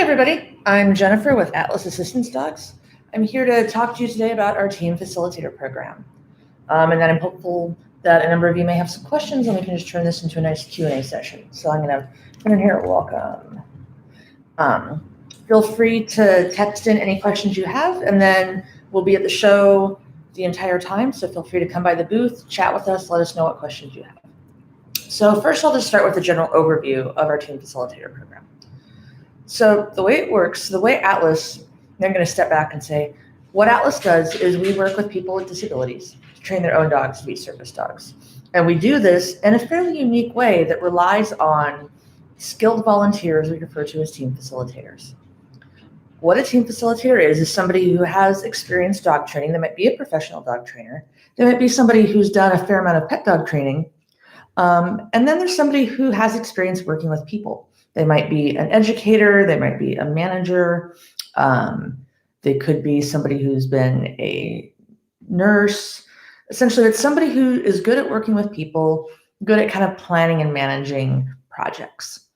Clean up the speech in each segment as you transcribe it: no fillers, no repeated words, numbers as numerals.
everybody, I'm Jennifer with Atlas Assistance Dogs. I'm here to talk to you today about our Team Facilitator program. And then I'm hopeful that a number of you may have some questions and we can just turn this into a nice Q&A session. So I'm gonna put in here, welcome. Feel free to text in any questions you have, and then we'll be at the show the entire time. So feel free to come by the booth, chat with us, let us know what questions you have. So first I'll just start with a general overview of our Team Facilitator program. So the way it works, the way Atlas, I'm going to step back and say, what Atlas does is we work with people with disabilities to train their own dogs to be service dogs. And we do this in a fairly unique way that relies on skilled volunteers we refer to as team facilitators. What a team facilitator is somebody who has experienced dog training. They might be a professional dog trainer. They might be somebody who's done a fair amount of pet dog training. And then there's somebody who has experience working with people. They might be an educator, they might be a manager, they could be somebody who's been a nurse. Essentially, it's somebody who is good at working with people, good at kind of planning and managing projects.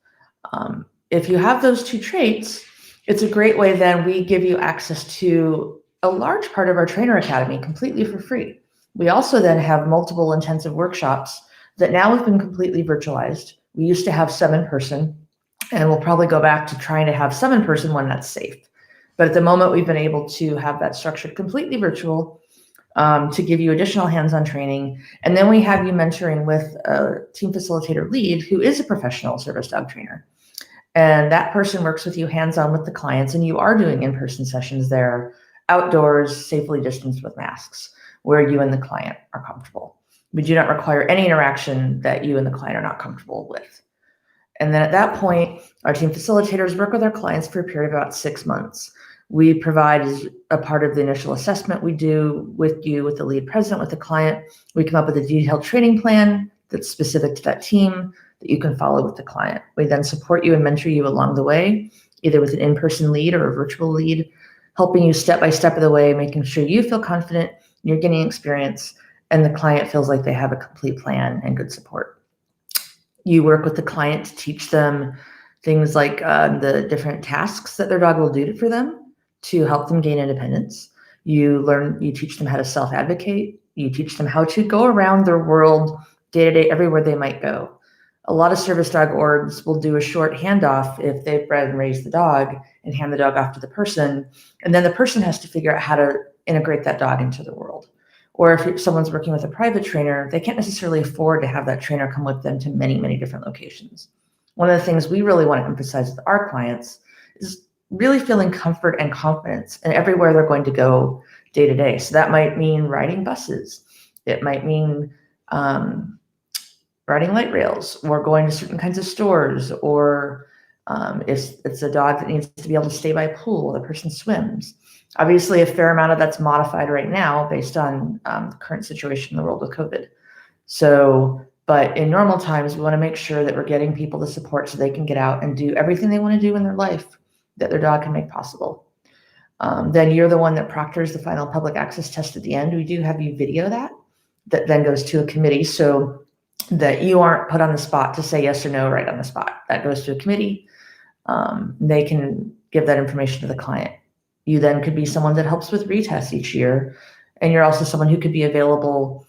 If you have those two traits, it's a great way then we give you access to a large part of our trainer academy completely for free. We also then have multiple intensive workshops that now have been completely virtualized. We used to have 7-person. And we'll probably go back to trying to have 7-person when that's safe. But at the moment, we've been able to have that structured completely virtual to give you additional hands-on training. And then we have you mentoring with a team facilitator lead who is a professional service dog trainer. And that person works with you hands-on with the clients, and you are doing in-person sessions there, outdoors, safely distanced with masks, where you and the client are comfortable. We do not require any interaction that you and the client are not comfortable with. And then at that point, our team facilitators work with our clients for a period of about 6 months. We provide, as a part of the initial assessment we do with you, with the lead president, with the client, we come up with a detailed training plan that's specific to that team that you can follow with the client. We then support you and mentor you along the way, either with an in-person lead or a virtual lead, helping you step by step of the way, making sure you feel confident, you're getting experience, and the client feels like they have a complete plan and good support. You work with the client to teach them things like the different tasks that their dog will do for them to help them gain independence. You teach them how to self-advocate. You teach them how to go around their world day to day, everywhere they might go. A lot of service dog orgs will do a short handoff if they've bred and raised the dog and hand the dog off to the person. And then the person has to figure out how to integrate that dog into the world. Or if someone's working with a private trainer, they can't necessarily afford to have that trainer come with them to many, many different locations. One of the things we really want to emphasize with our clients is really feeling comfort and confidence in everywhere they're going to go day to day. So that might mean riding buses. It might mean riding light rails or going to certain kinds of stores, or if it's a dog that needs to be able to stay by a pool while the person swims. Obviously, a fair amount of that's modified right now based on the current situation in the world with COVID. So, but in normal times, we want to make sure that we're getting people the support so they can get out and do everything they want to do in their life that their dog can make possible. Then you're the one that proctors the final public access test at the end. We do have you video that then goes to a committee so that you aren't put on the spot to say yes or no right on the spot. That goes to a committee. They can give that information to the client. You then could be someone that helps with retests each year, and you're also someone who could be available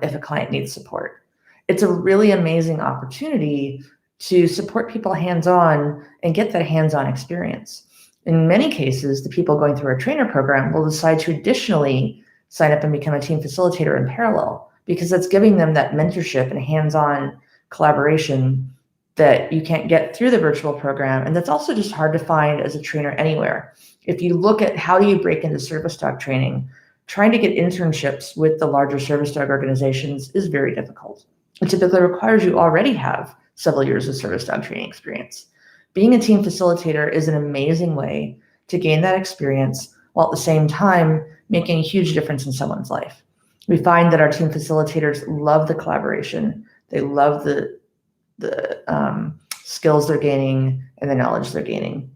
if a client needs support. It's a really amazing opportunity to support people hands-on and get that hands-on experience. In many cases, the people going through our trainer program will decide to additionally sign up and become a team facilitator in parallel, because that's giving them that mentorship and hands-on collaboration that you can't get through the virtual program. And that's also just hard to find as a trainer anywhere. If you look at how do you break into service dog training, trying to get internships with the larger service dog organizations is very difficult. It typically requires you already have several years of service dog training experience. Being a team facilitator is an amazing way to gain that experience while at the same time making a huge difference in someone's life. We find that our team facilitators love the collaboration. They love the skills they're gaining and the knowledge they're gaining.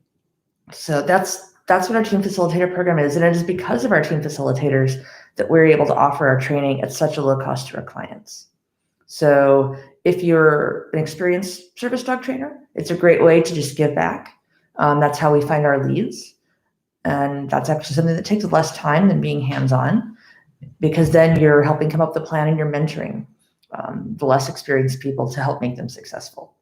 So that's what our team facilitator program is. And it is because of our team facilitators that we're able to offer our training at such a low cost to our clients. So if you're an experienced service dog trainer, it's a great way to just give back. That's how we find our leads. And that's actually something that takes less time than being hands-on, because then you're helping come up with the plan and you're mentoring the less experienced people to help make them successful.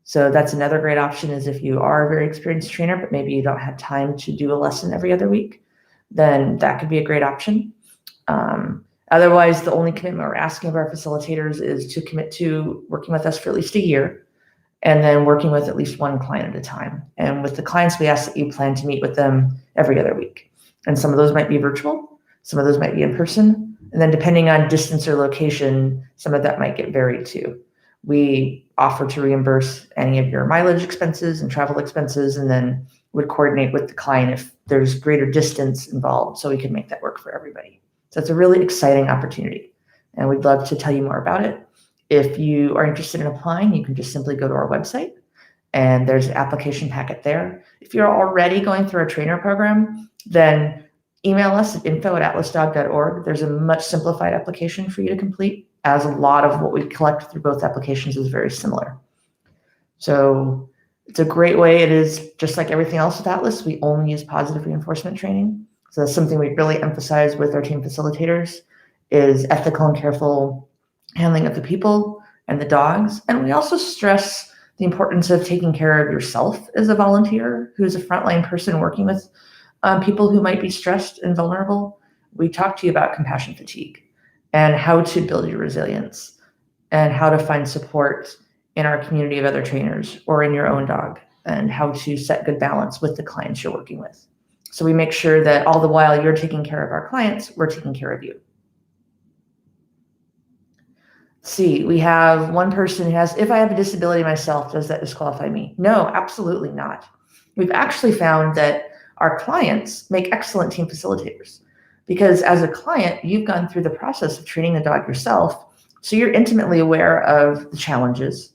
So that's another great option, is if you are a very experienced trainer, but maybe you don't have time to do a lesson every other week, then that could be a great option. Otherwise, the only commitment we're asking of our facilitators is to commit to working with us for at least a year, and then working with at least one client at a time. And with the clients, we ask that you plan to meet with them every other week. And some of those might be virtual, some of those might be in person. And then depending on distance or location, some of that might get varied too. We offer to reimburse any of your mileage expenses and travel expenses, and then would coordinate with the client if there's greater distance involved, so we can make that work for everybody. So it's a really exciting opportunity, and we'd love to tell you more about it. If you are interested in applying, you can just simply go to our website, and there's an application packet there. If you're already going through our trainer program, then email us at info@atlasdog.org. There's a much simplified application for you to complete, as a lot of what we collect through both applications is very similar. So it's a great way. It is just like everything else with Atlas. We only use positive reinforcement training. So that's something we really emphasize with our team facilitators, is ethical and careful handling of the people and the dogs. And we also stress the importance of taking care of yourself as a volunteer who's a frontline person working with people who might be stressed and vulnerable. We talk to you about compassion fatigue and how to build your resilience and how to find support in our community of other trainers or in your own dog, and how to set good balance with the clients you're working with. So we make sure that all the while you're taking care of our clients, we're taking care of you. See, we have one person who has, if I have a disability myself, does that disqualify me? No, absolutely not. We've actually found that our clients make excellent team facilitators, because as a client, you've gone through the process of training the dog yourself. So you're intimately aware of the challenges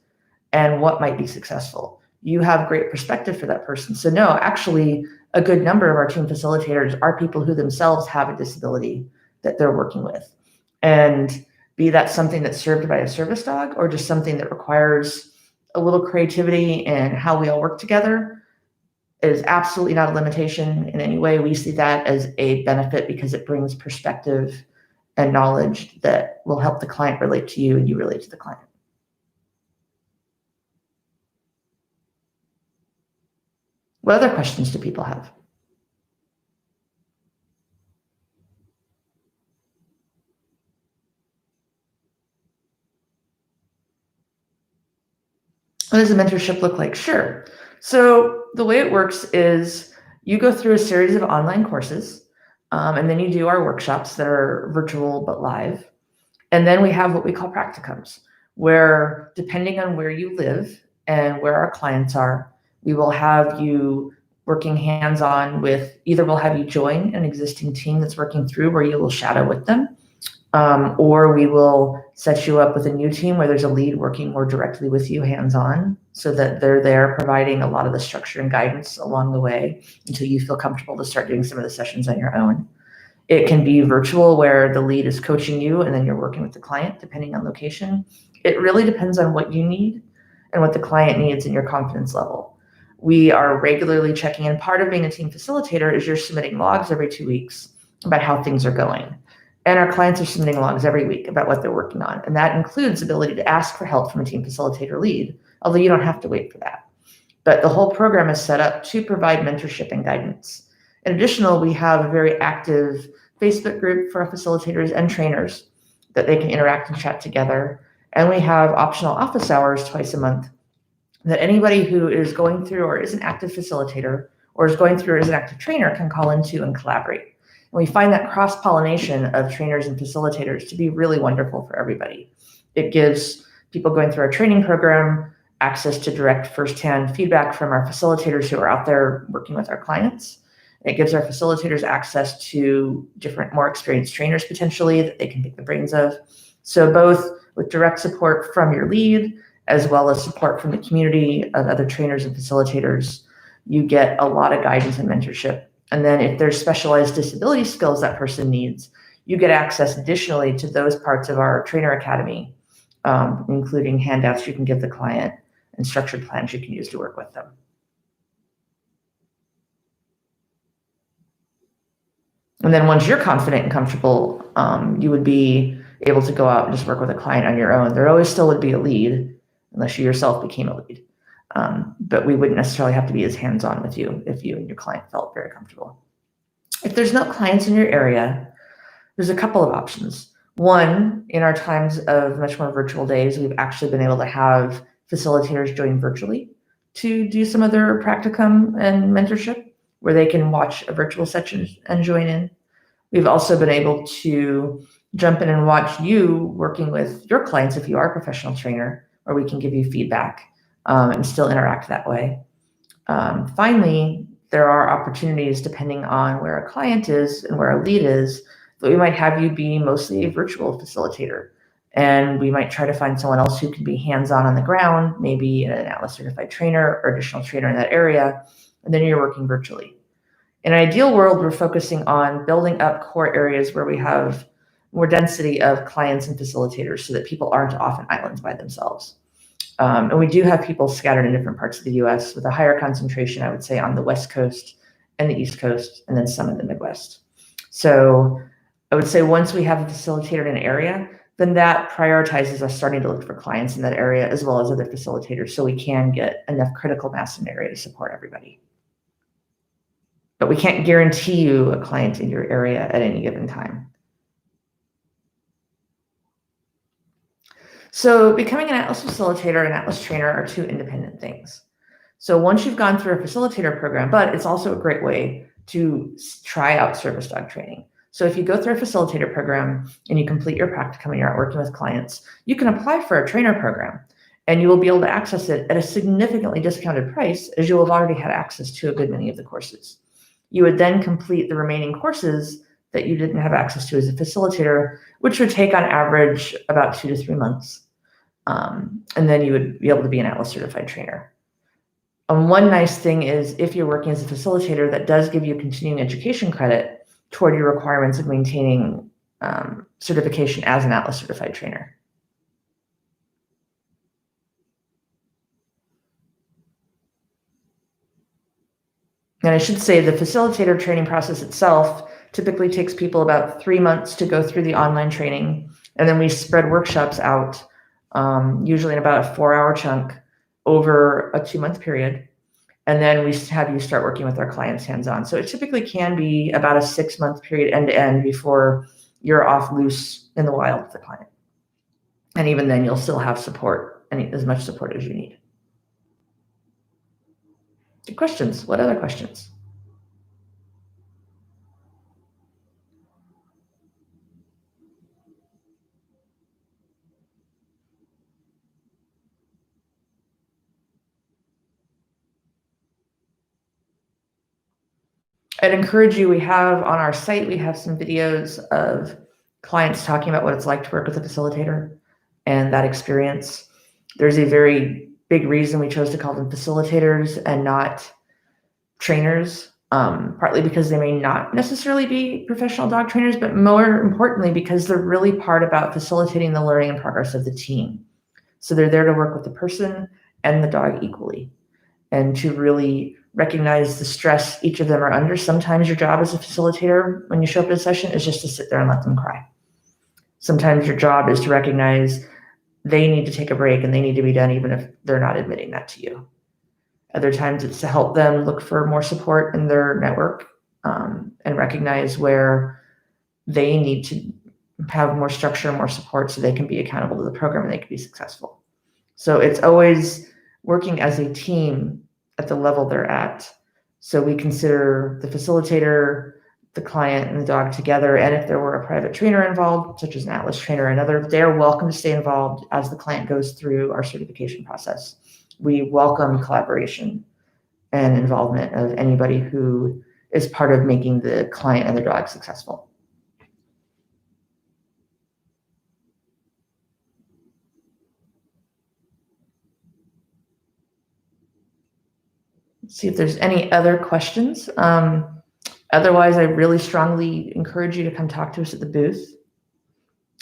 and what might be successful. You have great perspective for that person. So no, actually, a good number of our team facilitators are people who themselves have a disability that they're working with. And be that something that's served by a service dog, or just something that requires a little creativity in how we all work together, is absolutely not a limitation in any way. We see that as a benefit, because it brings perspective and knowledge that will help the client relate to you and you relate to the client. What other questions do people have? What does a mentorship look like? Sure. So the way it works is you go through a series of online courses, and then you do our workshops that are virtual but live. And then we have what we call practicums, where depending on where you live and where our clients are, we will have you working hands-on with, either we'll have you join an existing team that's working through where you will shadow with them, or we will set you up with a new team where there's a lead working more directly with you hands-on, so that they're there providing a lot of the structure and guidance along the way until you feel comfortable to start doing some of the sessions on your own. It can be virtual, where the lead is coaching you and then you're working with the client, depending on location. It really depends on what you need and what the client needs and your confidence level. We are regularly checking in. Part of being a team facilitator is you're submitting logs every 2 weeks about how things are going. And our clients are submitting logs every week about what they're working on. And that includes ability to ask for help from a team facilitator lead, although you don't have to wait for that. But the whole program is set up to provide mentorship and guidance. In addition, we have a very active Facebook group for our facilitators and trainers that they can interact and chat together. And we have optional office hours twice a month that anybody who is going through or is an active facilitator or is going through or is an active trainer can call into and collaborate. And we find that cross-pollination of trainers and facilitators to be really wonderful for everybody. It gives people going through our training program access to direct firsthand feedback from our facilitators who are out there working with our clients. It gives our facilitators access to different, more experienced trainers potentially that they can pick the brains of. So both with direct support from your lead, as well as support from the community of other trainers and facilitators, you get a lot of guidance and mentorship. And then if there's specialized disability skills that person needs, you get access additionally to those parts of our trainer academy, including handouts you can give the client and structured plans you can use to work with them. And then once you're confident and comfortable, you would be able to go out and just work with a client on your own. There always still would be a lead unless you yourself became a lead. But we wouldn't necessarily have to be as hands-on with you if you and your client felt very comfortable. If there's no clients in your area, there's a couple of options. One, in our times of much more virtual days, we've actually been able to have facilitators join virtually to do some of their practicum and mentorship, where they can watch a virtual session and join in. We've also been able to jump in and watch you working with your clients if you are a professional trainer, where we can give you feedback and still interact that way. Finally, there are opportunities depending on where a client is and where a lead is, that we might have you be mostly a virtual facilitator. And we might try to find someone else who can be hands-on on the ground, maybe an Atlas certified trainer or additional trainer in that area, and then you're working virtually. In an ideal world, we're focusing on building up core areas where we have more density of clients and facilitators so that people aren't off on islands by themselves. And we do have people scattered in different parts of the US with a higher concentration, I would say, on the West Coast and the East Coast, and then some in the Midwest. So I would say once we have a facilitator in an area, then that prioritizes us starting to look for clients in that area as well as other facilitators, so we can get enough critical mass in the area to support everybody. But we can't guarantee you a client in your area at any given time. So becoming an Atlas facilitator and Atlas trainer are two independent things. So once you've gone through a facilitator program, but it's also a great way to try out service dog training. So if you go through a facilitator program and you complete your practicum and you're out working with clients, you can apply for a trainer program and you will be able to access it at a significantly discounted price, as you will have already had access to a good many of the courses. You would then complete the remaining courses that you didn't have access to as a facilitator, which would take on average about 2 to 3 months. And then you would be able to be an Atlas certified trainer. One nice thing is if you're working as a facilitator, that does give you continuing education credit toward your requirements of maintaining certification as an Atlas certified trainer. And I should say the facilitator training process itself typically takes people about 3 months to go through the online training. And then we spread workshops out, usually in about a 4-hour chunk over a 2-month period. And then we have you start working with our clients hands-on. So it typically can be about a 6-month period end to end before you're off loose in the wild with the client. And even then you'll still have support, and as much support as you need. Good questions. What other questions? I'd encourage you, we have on our site, we have some videos of clients talking about what it's like to work with a facilitator and that experience. There's a very big reason we chose to call them facilitators and not trainers, partly because they may not necessarily be professional dog trainers, but more importantly, because they're really part about facilitating the learning and progress of the team. So they're there to work with the person and the dog equally, and to really recognize the stress each of them are under. Sometimes your job as a facilitator, when you show up at a session, is just to sit there and let them cry. Sometimes your job is to recognize they need to take a break and they need to be done even if they're not admitting that to you. Other times it's to help them look for more support in their network, and recognize where they need to have more structure and more support so they can be accountable to the program and they can be successful. So it's always working as a team at the level they're at. So we consider the facilitator, the client, and the dog together. And if there were a private trainer involved, such as an Atlas trainer or another, they're welcome to stay involved as the client goes through our certification process. We welcome collaboration and involvement of anybody who is part of making the client and the dog successful. Let's see if there's any other questions. Otherwise, I really strongly encourage you to come talk to us at the booth.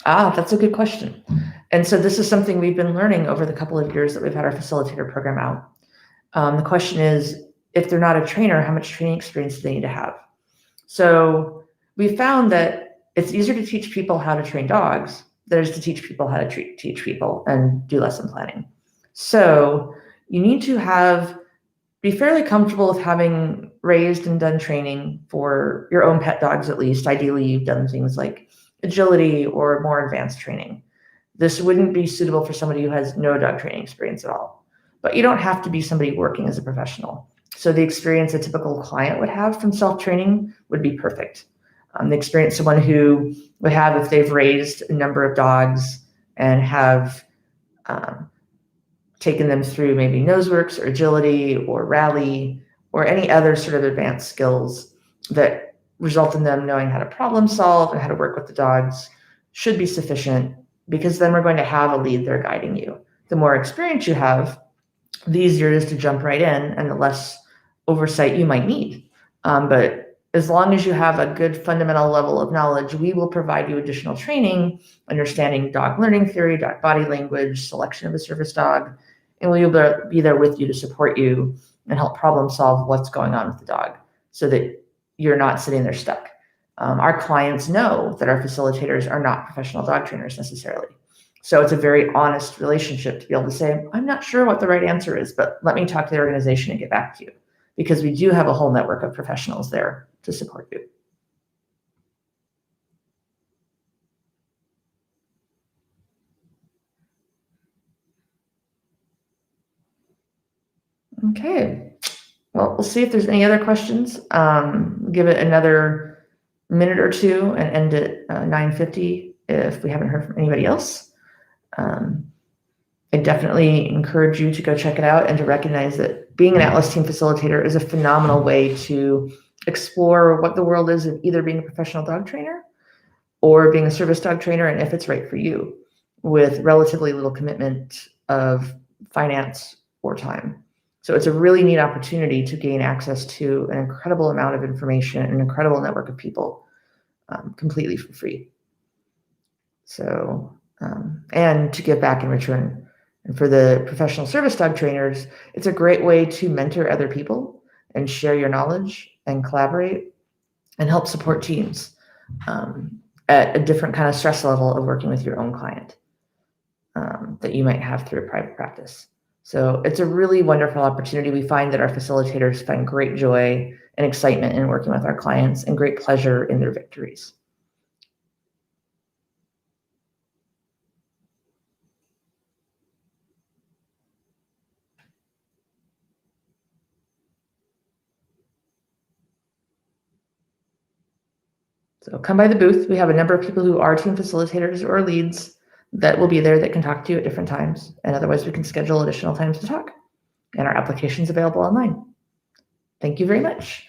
That's a good question. And so this is something we've been learning over the couple of years that we've had our facilitator program out. The question is, if they're not a trainer, how much training experience do they need to have? So we found that it's easier to teach people how to train dogs than it is to teach people how to teach people and do lesson planning. So you need to be fairly comfortable with having raised and done training for your own pet dogs, at least. Ideally, you've done things like agility or more advanced training. This wouldn't be suitable for somebody who has no dog training experience at all. But you don't have to be somebody working as a professional. So the experience a typical client would have from self-training would be perfect. The experience someone who would have if they've raised a number of dogs and have taken them through maybe noseworks or agility or rally or any other sort of advanced skills that result in them knowing how to problem solve and how to work with the dogs should be sufficient, because then we're going to have a lead there guiding you. The more experience you have, the easier it is to jump right in and the less oversight you might need. But as long as you have a good fundamental level of knowledge, we will provide you additional training, understanding dog learning theory, dog body language, selection of a service dog, and we will be there with you to support you and help problem solve what's going on with the dog so that you're not sitting there stuck. Our clients know that our facilitators are not professional dog trainers necessarily. So it's a very honest relationship to be able to say, I'm not sure what the right answer is, but let me talk to the organization and get back to you, because we do have a whole network of professionals there to support you. Okay, well, we'll see if there's any other questions. Give it another minute or two and end at 9:50 if we haven't heard from anybody else. I definitely encourage you to go check it out and to recognize that being an Atlas Team Facilitator is a phenomenal way to explore what the world is of either being a professional dog trainer or being a service dog trainer, and if it's right for you, with relatively little commitment of finance or time. So it's a really neat opportunity to gain access to an incredible amount of information and an incredible network of people completely for free. So, and to give back in return. And for the professional service dog trainers, it's a great way to mentor other people and share your knowledge and collaborate and help support teams at a different kind of stress level of working with your own client that you might have through a private practice. So it's a really wonderful opportunity. We find that our facilitators find great joy and excitement in working with our clients and great pleasure in their victories. So come by the booth. We have a number of people who are team facilitators or leads that will be there that can talk to you at different times. And otherwise, we can schedule additional times to talk. And our application is available online. Thank you very much.